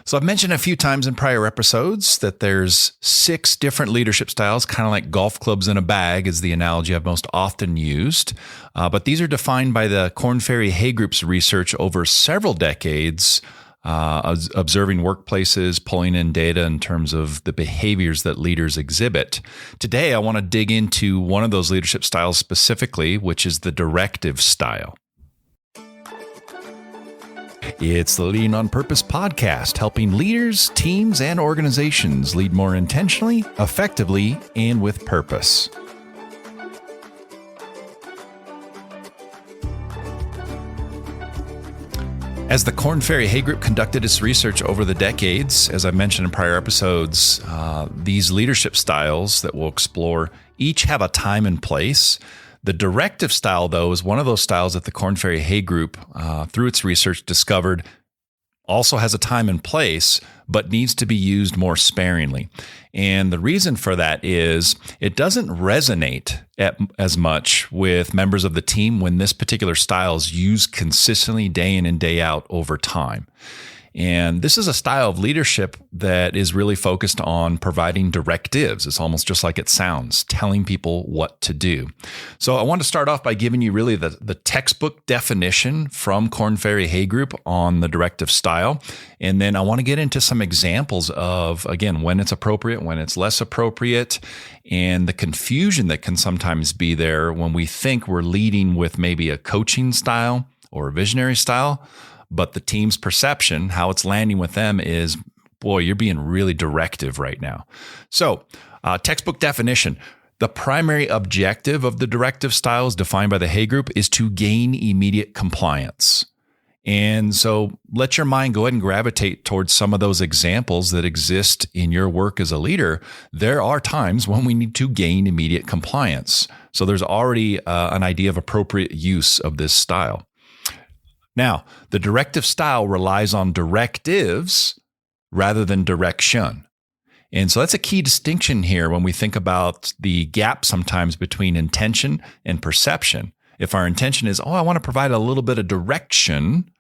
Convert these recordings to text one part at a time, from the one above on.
So I've mentioned a few times in prior episodes that there's 6 different leadership styles, kind of like golf clubs in a bag is the analogy I've most often used. But these are defined by the Korn Ferry Hay Group's research over several decades, observing workplaces, pulling in data in terms of the behaviors that leaders exhibit. Today, I want to dig into one of those leadership styles specifically, which is the directive style. It's the Leading on Purpose podcast, helping leaders, teams, and organizations lead more intentionally, effectively, and with purpose. As the Korn Ferry Hay Group conducted its research over the decades, as I mentioned in prior episodes, these leadership styles that we'll explore each have a time and place. The directive style, though, is one of those styles that the Korn Ferry Hay Group, through its research, discovered also has a time and place, but needs to be used more sparingly. And the reason for that is it doesn't resonate as much with members of the team when this particular style is used consistently day in and day out over time. And this is a style of leadership that is really focused on providing directives. It's almost just like it sounds, telling people what to do. So I want to start off by giving you really the textbook definition from Korn Ferry Hay Group on the directive style. And then I want to get into some examples of, again, when it's appropriate, when it's less appropriate, and the confusion that can sometimes be there when we think we're leading with maybe a coaching style or a visionary style. But the team's perception, how it's landing with them is, boy, you're being really directive right now. So, textbook definition. The primary objective of the directive style is defined by the Hay Group is to gain immediate compliance. And so let your mind go ahead and gravitate towards some of those examples that exist in your work as a leader. There are times when we need to gain immediate compliance. So there's already an idea of appropriate use of this style. Now, the directive style relies on directives rather than direction. And so that's a key distinction here when we think about the gap sometimes between intention and perception. If our intention is, I want to provide a little bit of direction,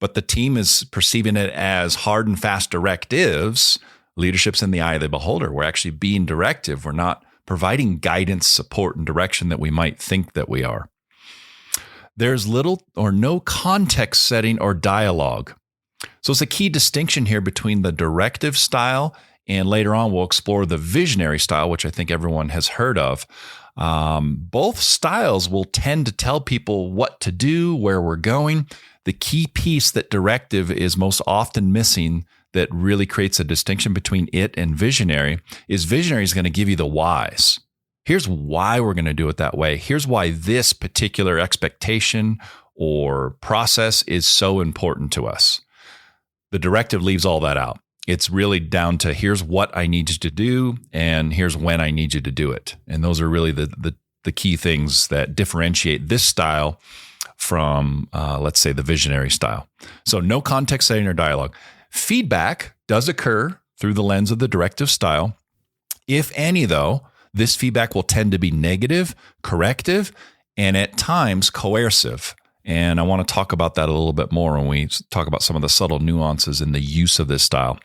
but the team is perceiving it as hard and fast directives, leadership's in the eye of the beholder. We're actually being directive. We're not providing guidance, support, and direction that we might think that we are. There's little or no context setting or dialogue. So it's a key distinction here between the directive style and later on we'll explore the visionary style, which I think everyone has heard of. Both styles will tend to tell people what to do, where we're going. The key piece that directive is most often missing that really creates a distinction between it and visionary is going to give you the whys. Here's why we're going to do it that way. Here's why this particular expectation or process is so important to us. The directive leaves all that out. It's really down to here's what I need you to do and here's when I need you to do it. And those are really the key things that differentiate this style from, let's say, the visionary style. So no context setting or dialogue. Feedback does occur through the lens of the directive style. If any, though, this feedback will tend to be negative, corrective, and at times coercive. And I want to talk about that a little bit more when we talk about some of the subtle nuances in the use of this style.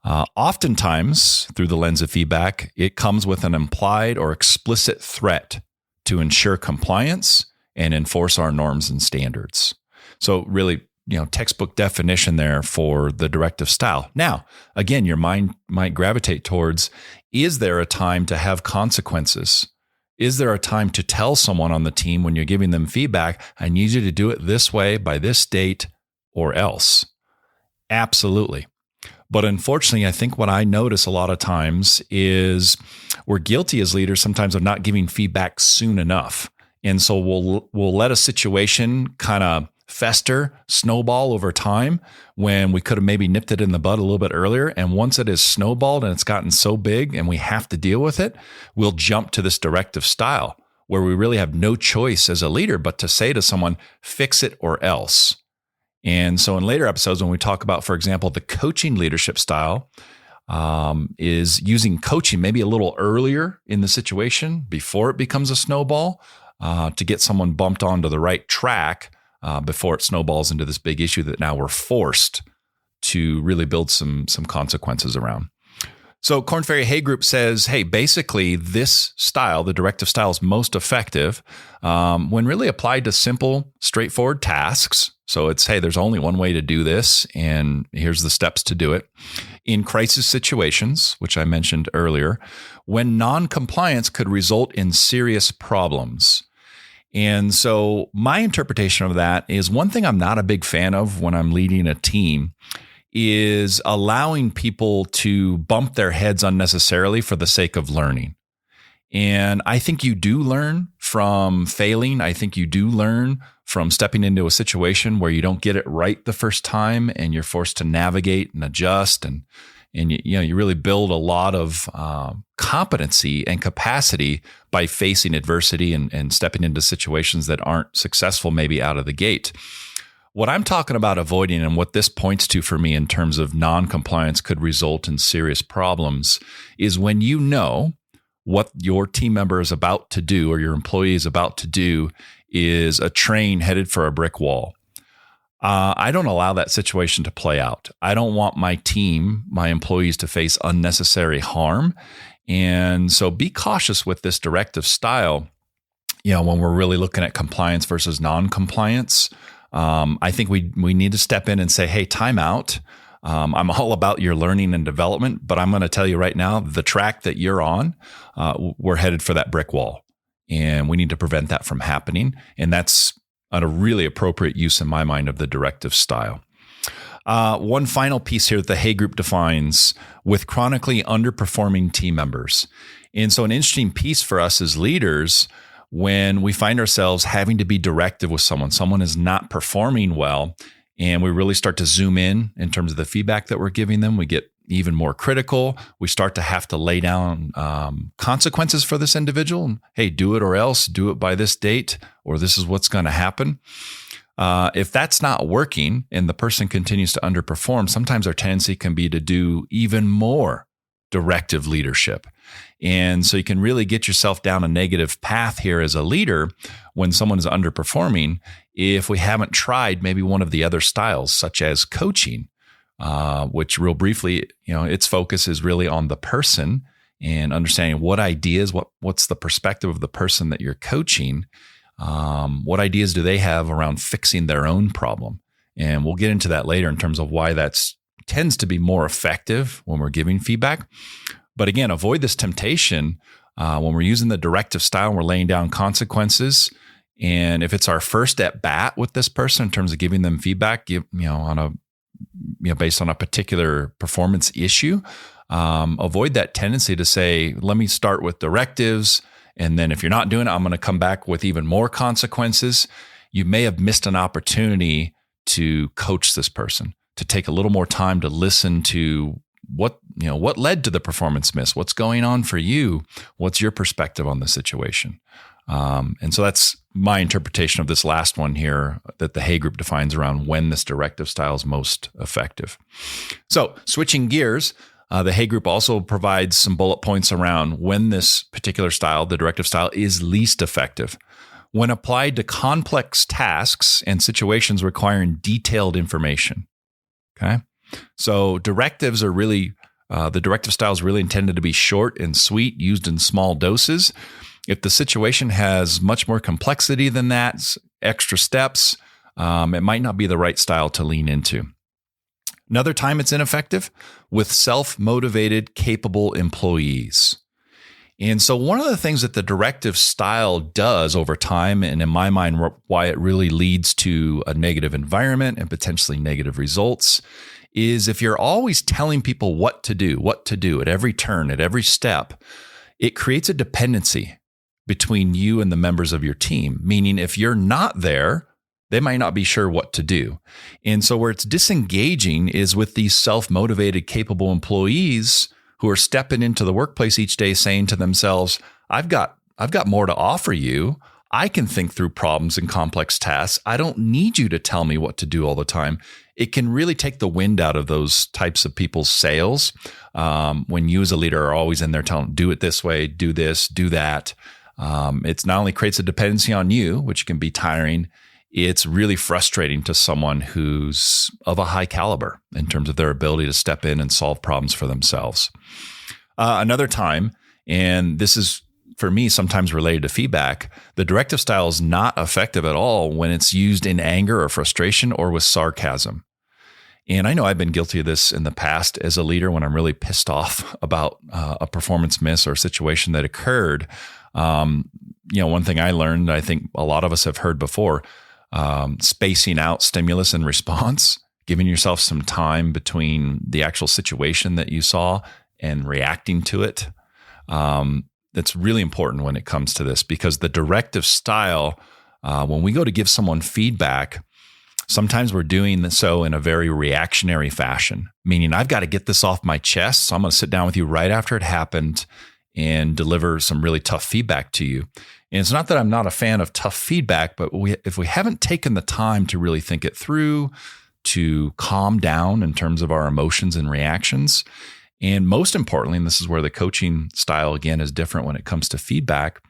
Oftentimes, through the lens of feedback, it comes with an implied or explicit threat to ensure compliance and enforce our norms and standards. So really, textbook definition there for the directive style. Now, again, your mind might gravitate towards, is there a time to have consequences? Is there a time to tell someone on the team when you're giving them feedback, I need you to do it this way by this date or else? Absolutely. But unfortunately, I think what I notice a lot of times is we're guilty as leaders sometimes of not giving feedback soon enough. And so we'll let a situation kind of fester, snowball over time when we could have maybe nipped it in the bud a little bit earlier. And once it is snowballed and it's gotten so big and we have to deal with it, we'll jump to this directive style where we really have no choice as a leader but to say to someone, fix it or else. And so in later episodes, when we talk about, for example, the coaching leadership style, is using coaching maybe a little earlier in the situation before it becomes a snowball to get someone bumped onto the right track before it snowballs into this big issue that now we're forced to really build some consequences around. So Korn Ferry Hay Group says, hey, basically this style, the directive style, is most effective when really applied to simple, straightforward tasks. So it's, hey, there's only one way to do this, and here's the steps to do it. In crisis situations, which I mentioned earlier, when non-compliance could result in serious problems. And so my interpretation of that is, one thing I'm not a big fan of when I'm leading a team is allowing people to bump their heads unnecessarily for the sake of learning. And I think you do learn from failing. I think you do learn from stepping into a situation where you don't get it right the first time and you're forced to navigate and adjust. And you really build a lot of competency and capacity by facing adversity and stepping into situations that aren't successful maybe out of the gate. What I'm talking about avoiding, and what this points to for me in terms of non-compliance could result in serious problems, is when you know what your team member is about to do or your employee is about to do is a train headed for a brick wall. I don't allow that situation to play out. I don't want my team, my employees, to face unnecessary harm. And so be cautious with this directive style, when we're really looking at compliance versus non-compliance. I think we need to step in and say, hey, time out. I'm all about your learning and development, but I'm going to tell you right now, the track that you're on, we're headed for that brick wall, and we need to prevent that from happening. And that's a really appropriate use in my mind of the directive style. One final piece here that the Hay Group defines: with chronically underperforming team members. And so an interesting piece for us as leaders, when we find ourselves having to be directive with someone is not performing well, and we really start to zoom in terms of the feedback that we're giving them, we get even more critical. We start to have to lay down consequences for this individual. Hey, do it or else, do it by this date, or this is what's going to happen. If that's not working and the person continues to underperform, sometimes our tendency can be to do even more directive leadership. And so you can really get yourself down a negative path here as a leader when someone is underperforming if we haven't tried maybe one of the other styles, such as coaching, which real briefly, its focus is really on the person and understanding what ideas, what's the perspective of the person that you're coaching, what ideas do they have around fixing their own problem. And we'll get into that later in terms of why that's tends to be more effective when we're giving feedback. But again, avoid this temptation when we're using the directive style and we're laying down consequences. And if it's our first at bat with this person in terms of giving them feedback, based on a particular performance issue, avoid that tendency to say, let me start with directives, and then if you're not doing it, I'm going to come back with even more consequences. You may have missed an opportunity to coach this person, to take a little more time to listen to what led to the performance miss, what's going on for you, what's your perspective on the situation. And so that's my interpretation of this last one here that the Hay Group defines around when this directive style is most effective. So switching gears, the Hay Group also provides some bullet points around when this particular style, the directive style, is least effective. When applied to complex tasks and situations requiring detailed information. Okay. So directives are really, the directive style is really intended to be short and sweet, used in small doses. If the situation has much more complexity than that, extra steps, it might not be the right style to lean into. Another time it's ineffective with self-motivated, capable employees. And so one of the things that the directive style does over time, and in my mind, why it really leads to a negative environment and potentially negative results, is if you're always telling people what to do at every turn, at every step, it creates a dependency between you and the members of your team. Meaning if you're not there, they might not be sure what to do. And so where it's disengaging is with these self-motivated, capable employees who are stepping into the workplace each day saying to themselves, I've got more to offer you. I can think through problems and complex tasks. I don't need you to tell me what to do all the time. It can really take the wind out of those types of people's sails when you as a leader are always in there telling them, do it this way, do this, do that. It's not only creates a dependency on you, which can be tiring, it's really frustrating to someone who's of a high caliber in terms of their ability to step in and solve problems for themselves. Another time, and this is for me sometimes related to feedback, the directive style is not effective at all when it's used in anger or frustration or with sarcasm. And I know I've been guilty of this in the past as a leader when I'm really pissed off about a performance miss or a situation that occurred. One thing I learned, I think a lot of us have heard before, spacing out stimulus and response, giving yourself some time between the actual situation that you saw and reacting to it. That's really important when it comes to this, because the directive style, when we go to give someone feedback, sometimes we're doing so in a very reactionary fashion, meaning I've got to get this off my chest. So I'm going to sit down with you right after it happened and deliver some really tough feedback to you. And it's not that I'm not a fan of tough feedback, but if we haven't taken the time to really think it through, to calm down in terms of our emotions and reactions, and most importantly, and this is where the coaching style again is different when it comes to feedback,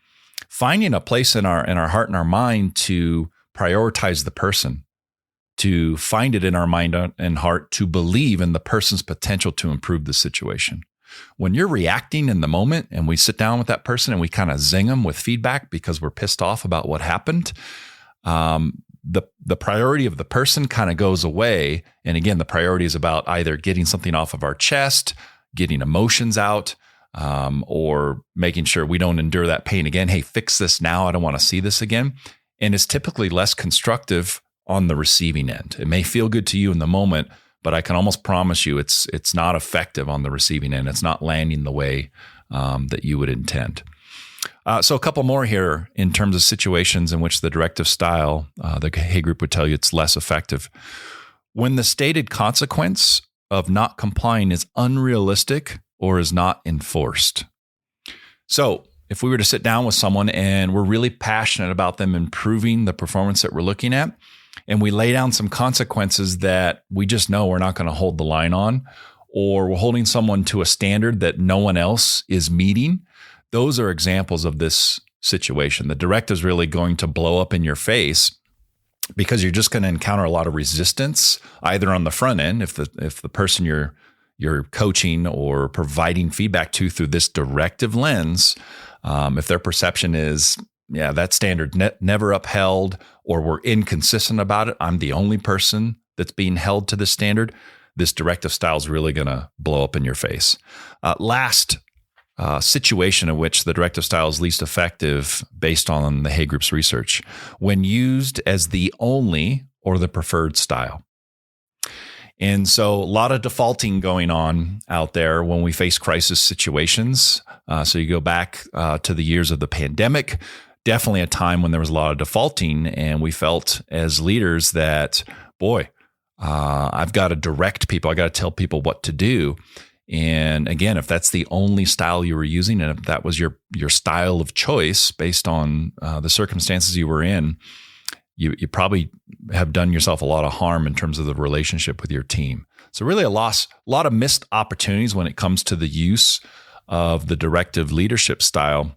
finding a place in our heart and our mind to prioritize the person, to find it in our mind and heart to believe in the person's potential to improve the situation. When you're reacting in the moment and we sit down with that person and we kind of zing them with feedback because we're pissed off about what happened, the priority of the person kind of goes away. And again, the priority is about either getting something off of our chest, getting emotions out, or making sure we don't endure that pain again. Hey, fix this now. I don't want to see this again. And it's typically less constructive on the receiving end. It may feel good to you in the moment, but I can almost promise you it's not effective on the receiving end. It's not landing the way that you would intend. So a couple more here in terms of situations in which the directive style, the Hay Group would tell you it's less effective. When the stated consequence of not complying is unrealistic or is not enforced. So if we were to sit down with someone and we're really passionate about them improving the performance that we're looking at, and we lay down some consequences that we just know we're not going to hold the line on, or we're holding someone to a standard that no one else is meeting, those are examples of this situation. The directive is really going to blow up in your face because you're just going to encounter a lot of resistance, either on the front end, if the person you're coaching or providing feedback to through this directive lens, if their perception is, yeah, that standard never upheld, or we're inconsistent about it, I'm the only person that's being held to this standard, this directive style is really going to blow up in your face. Last situation in which the directive style is least effective based on the Hay Group's research, when used as the only or the preferred style. And so a lot of defaulting going on out there when we face crisis situations. So you go back to the years of the pandemic, definitely a time when there was a lot of defaulting, and we felt as leaders that, boy, I've got to direct people. I got to tell people what to do. And again, if that's the only style you were using, and if that was your style of choice based on the circumstances you were in, you probably have done yourself a lot of harm in terms of the relationship with your team. So really a lot of missed opportunities when it comes to the use of the directive leadership style.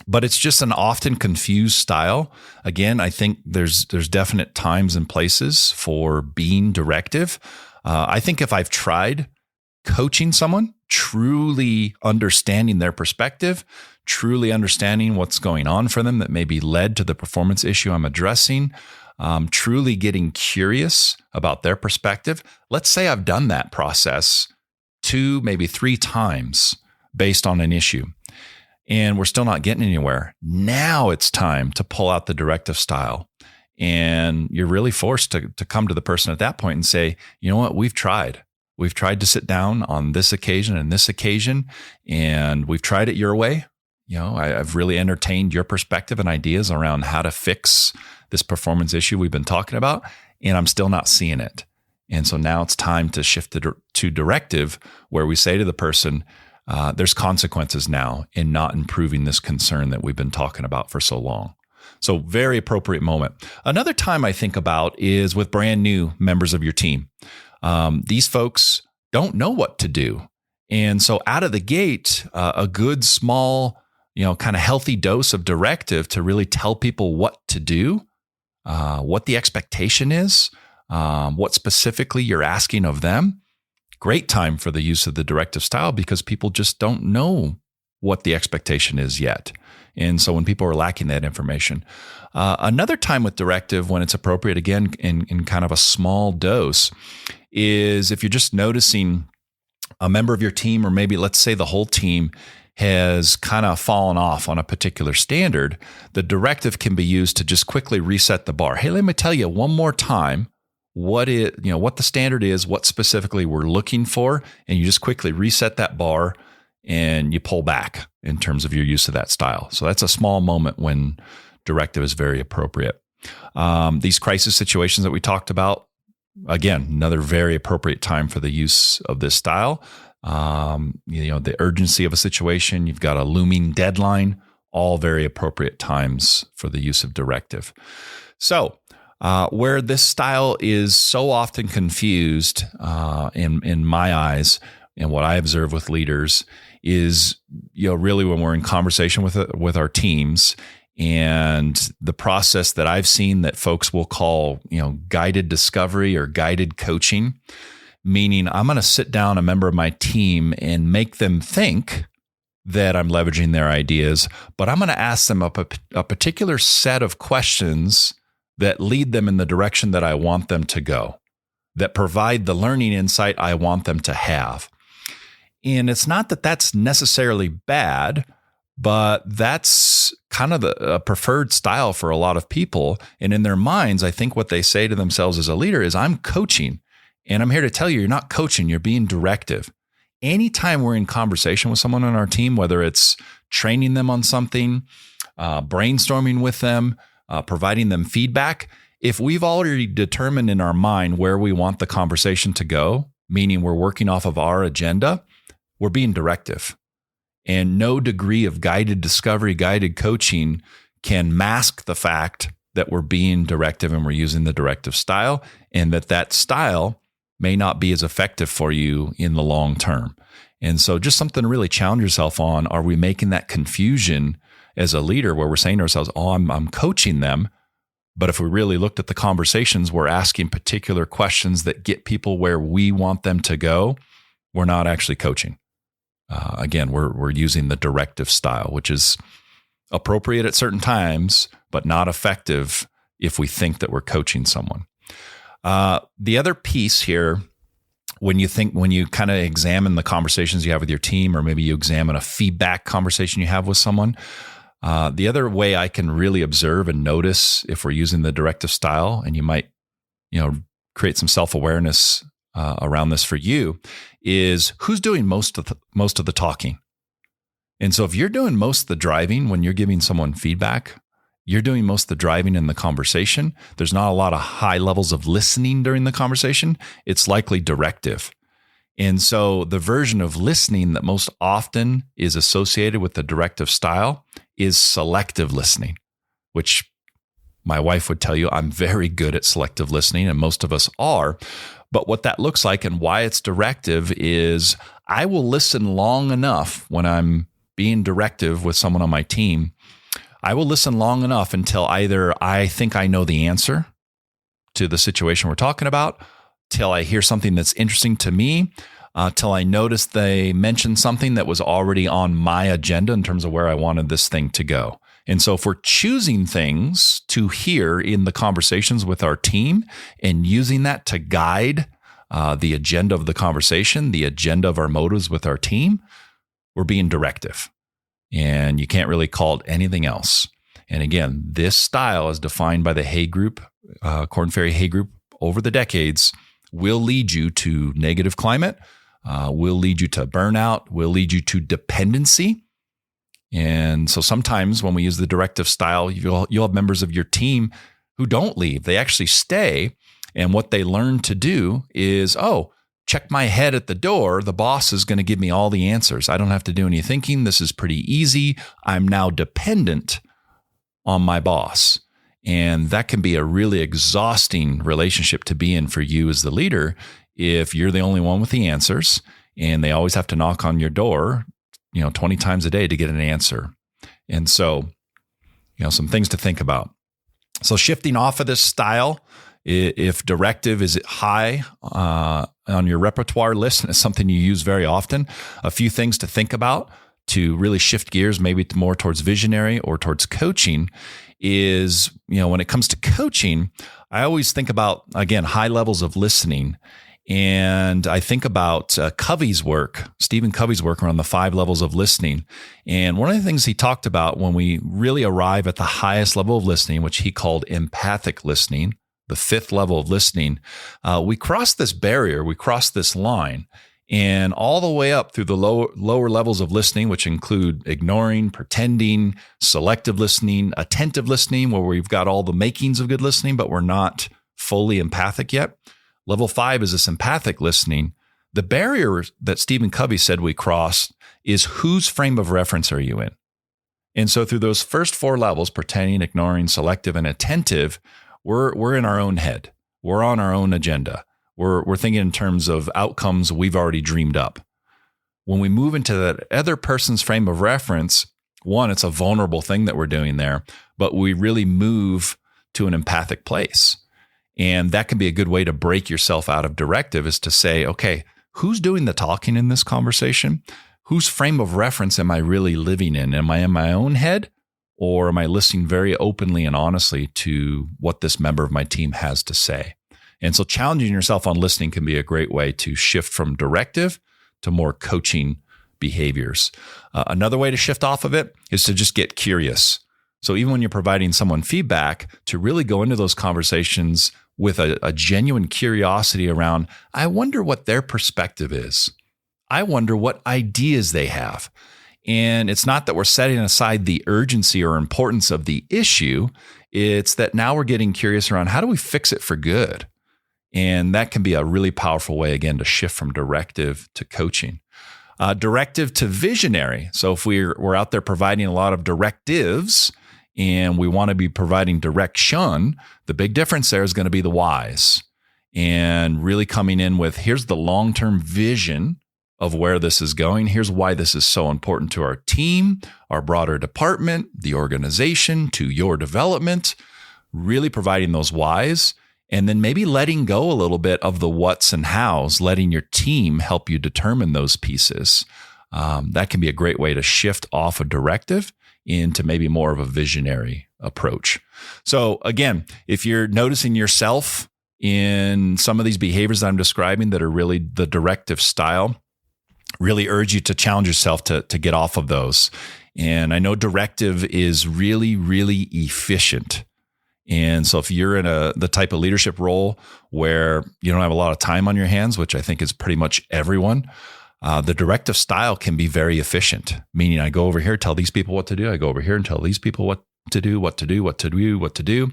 But it's just an often confused style. Again, I think there's definite times and places for being directive. I think if I've tried coaching someone, truly understanding their perspective, truly understanding what's going on for them that maybe led to the performance issue I'm addressing, truly getting curious about their perspective. Let's say I've done that process 2, maybe 3 times based on an issue, and we're still not getting anywhere. Now it's time to pull out the directive style. And you're really forced to come to the person at that point and say, you know what, we've tried. We've tried to sit down on this occasion and this occasion, and we've tried it your way. You know, I've really entertained your perspective and ideas around how to fix this performance issue we've been talking about, and I'm still not seeing it. And so now it's time to shift to directive, where we say to the person, there's consequences now in not improving this concern that we've been talking about for so long. So very appropriate moment. Another time I think about is with brand new members of your team. These folks don't know what to do. And so out of the gate, a good small, kind of healthy dose of directive to really tell people what to do what the expectation is, what specifically you're asking of them. Great time for the use of the directive style because people just don't know what the expectation is yet. And so when people are lacking that information, another time with directive when it's appropriate, again, in kind of a small dose, is if you're just noticing a member of your team, or maybe let's say the whole team has kind of fallen off on a particular standard, the directive can be used to just quickly reset the bar. Hey, let me tell you one more time what the standard is, what specifically we're looking for, and you just quickly reset that bar and you pull back in terms of your use of that style. So that's a small moment when directive is very appropriate. These crisis situations that we talked about, again, another very appropriate time for the use of this style. The urgency of a situation, you've got a looming deadline, all very appropriate times for the use of directive. So where this style is so often confused in my eyes, and what I observe with leaders is, really when we're in conversation with our teams, and the process that I've seen that folks will call, guided discovery or guided coaching, meaning I'm going to sit down a member of my team and make them think that I'm leveraging their ideas, but I'm going to ask them a particular set of questions that lead them in the direction that I want them to go, that provide the learning insight I want them to have. And it's not that that's necessarily bad, but that's kind of a preferred style for a lot of people. And in their minds, I think what they say to themselves as a leader is, I'm coaching. And I'm here to tell you, you're not coaching, you're being directive. Anytime we're in conversation with someone on our team, whether it's training them on something, brainstorming with them, providing them feedback, if we've already determined in our mind where we want the conversation to go, meaning we're working off of our agenda, we're being directive. And no degree of guided discovery, guided coaching can mask the fact that we're being directive and we're using the directive style, and that style may not be as effective for you in the long term. And so just something to really challenge yourself on. Are we making that confusion as a leader where we're saying to ourselves, I'm coaching them, but if we really looked at the conversations, we're asking particular questions that get people where we want them to go, we're not actually coaching. Again, we're using the directive style, which is appropriate at certain times, but not effective if we think that we're coaching someone. The other piece here, when you kind of examine the conversations you have with your team, or maybe you examine a feedback conversation you have with someone, the other way I can really observe and notice if we're using the directive style, and you might, create some self-awareness around this for you, is who's doing most of the talking. And so if you're doing most of the driving when you're giving someone feedback, you're doing most of the driving in the conversation, there's not a lot of high levels of listening during the conversation, it's likely directive. And so the version of listening that most often is associated with the directive style is selective listening, which my wife would tell you I'm very good at selective listening, and most of us are. But what that looks like and why it's directive is I will listen long enough when I'm being directive with someone on my team. I will listen long enough until either I think I know the answer to the situation we're talking about, till I hear something that's interesting to me, till I notice they mentioned something that was already on my agenda in terms of where I wanted this thing to go. And so if we're choosing things to hear in the conversations with our team and using that to guide the agenda of the conversation, the agenda of our motives with our team, we're being directive. And you can't really call it anything else. And again, this style, as defined by the Hay Group, Korn Ferry Hay Group over the decades, will lead you to negative climate, will lead you to burnout, will lead you to dependency. And so sometimes when we use the directive style, you'll have members of your team who don't leave. They actually stay. And what they learn to do is, check my head at the door. The boss is going to give me all the answers. I don't have to do any thinking. This is pretty easy. I'm now dependent on my boss. And that can be a really exhausting relationship to be in for you as the leader if you're the only one with the answers and they always have to knock on your door 20 times a day to get an answer. And so, some things to think about. So shifting off of this style, if directive is high on your repertoire list and it's something you use very often, a few things to think about to really shift gears, maybe more towards visionary or towards coaching is, when it comes to coaching, I always think about, again, high levels of listening. And I think about Covey's work, Stephen Covey's work around the 5 levels of listening. And one of the things he talked about when we really arrive at the highest level of listening, which he called empathic listening, the 5th level of listening, we cross this barrier, we cross this line, and all the way up through the lower levels of listening, which include ignoring, pretending, selective listening, attentive listening, where we've got all the makings of good listening, but we're not fully empathic yet. Level 5 is this empathic listening. The barrier that Stephen Covey said we cross is whose frame of reference are you in? And so through those first 4 levels, pretending, ignoring, selective, and attentive, we're in our own head. We're on our own agenda. We're thinking in terms of outcomes we've already dreamed up. When we move into that other person's frame of reference, one, it's a vulnerable thing that we're doing there, but we really move to an empathic place. And that can be a good way to break yourself out of directive, is to say, okay, who's doing the talking in this conversation? Whose frame of reference am I really living in? Am I in my own head, or am I listening very openly and honestly to what this member of my team has to say? And so challenging yourself on listening can be a great way to shift from directive to more coaching behaviors. Another way to shift off of it is to just get curious. So even when you're providing someone feedback, to really go into those conversations with a genuine curiosity around, I wonder what their perspective is. I wonder what ideas they have. And it's not that we're setting aside the urgency or importance of the issue. It's that now we're getting curious around, how do we fix it for good? And that can be a really powerful way, again, to shift from directive to coaching. Directive to visionary. So if we're out there providing a lot of directives and we want to be providing direction, the big difference there is going to be the whys. And really coming in with, here's the long-term vision of where this is going. Here's why this is so important to our team, our broader department, the organization, to your development, really providing those whys. And then maybe letting go a little bit of the what's and how's, letting your team help you determine those pieces. That can be a great way to shift off a directive into maybe more of a visionary approach. So again, if you're noticing yourself in some of these behaviors that I'm describing that are really the directive style, really urge you to challenge yourself to get off of those. And I know directive is really, really efficient. And so if you're in the type of leadership role where you don't have a lot of time on your hands, which I think is pretty much everyone, the directive style can be very efficient, meaning I go over here, tell these people what to do. I go over here and tell these people what to do.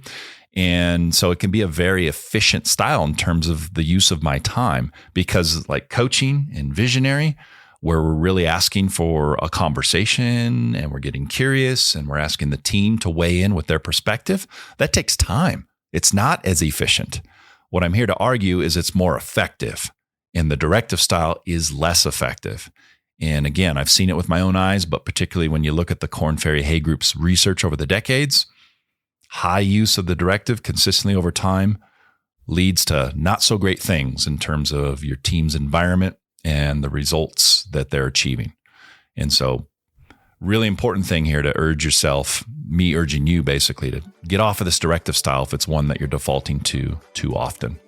And so it can be a very efficient style in terms of the use of my time, because like coaching and visionary, where we're really asking for a conversation and we're getting curious and we're asking the team to weigh in with their perspective, that takes time. It's not as efficient. What I'm here to argue is it's more effective, and the directive style is less effective. And again, I've seen it with my own eyes, but particularly when you look at the Korn Ferry Hay Group's research over the decades, high use of the directive consistently over time leads to not so great things in terms of your team's environment and the results that they're achieving. And so really important thing here to urge yourself, me urging you basically, to get off of this directive style if it's one that you're defaulting to too often.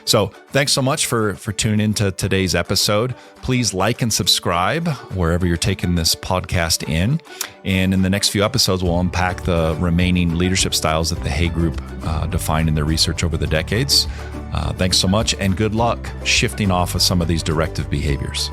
So thanks so much for tuning into today's episode. Please like and subscribe wherever you're taking this podcast in. And in the next few episodes, we'll unpack the remaining leadership styles that the Hay Group defined in their research over the decades. Thanks so much, and good luck shifting off of some of these directive behaviors.